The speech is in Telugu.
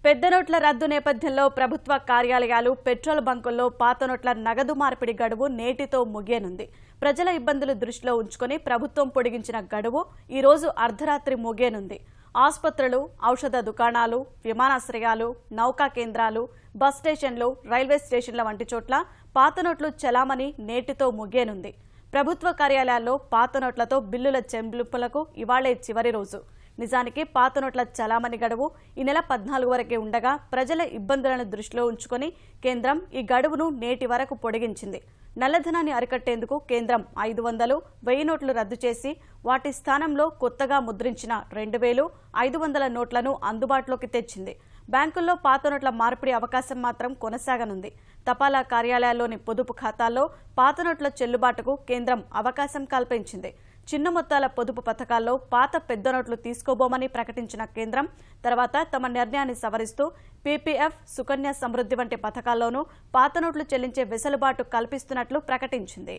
పెద్ద నోట్ల రద్దు నేపథ్యంలో ప్రభుత్వ కార్యాలయాలు, పెట్రోల్ బంకుల్లో పాత నోట్ల నగదు మార్పిడి గడువు నేటితో ముగియనుంది. ప్రజల ఇబ్బందులు దృష్టిలో ఉంచుకొని ప్రభుత్వం పొడిగించిన గడువు ఈ రోజు అర్ధరాత్రి ముగియనుంది. ఆసుపత్రులు, ఔషధ దుకాణాలు, విమానాశ్రయాలు, నౌకా కేంద్రాలు, బస్ స్టేషన్లు, రైల్వే స్టేషన్ల వంటి చోట్ల పాత నోట్లు చలామణి నేటితో ముగియనుంది. ప్రభుత్వ కార్యాలయాల్లో పాత నోట్లతో బిల్లుల చెల్లింపులకు ఇవాళే చివరి రోజు. నిజానికి పాత నోట్ల చలామణి గడువు ఈ నెల 14 వరకే ఉండగా ప్రజల ఇబ్బందులను దృష్టిలో ఉంచుకొని కేంద్రం ఈ గడువును నేటి వరకు పొడిగించింది. నల్లధనాన్ని అరికట్టేందుకు కేంద్రం 500, 1000 నోట్లు రద్దు చేసి వాటి స్థానంలో కొత్తగా ముద్రించిన 2000, 500 నోట్లను అందుబాటులోకి తెచ్చింది. బ్యాంకుల్లో పాత నోట్ల మార్పిడి అవకాశం మాత్రం కొనసాగనుంది. తపాలా కార్యాలయాల్లోని పొదుపు ఖాతాల్లో పాత నోట్ల చెల్లుబాటుకు కేంద్రం అవకాశం కల్పించింది. చిన్న మొత్తాల పొదుపు పథకాల్లో పాత పెద్ద నోట్లు తీసుకోబోమని ప్రకటించిన కేంద్రం తర్వాత తమ నిర్ణయాన్ని సవరిస్తూ పీపీఎఫ్, సుకన్య సమృద్ధి వంటి పథకాల్లోనూ పాత నోట్లు చెల్లించే వెసులుబాటు కల్పిస్తున్నట్లు ప్రకటించింది.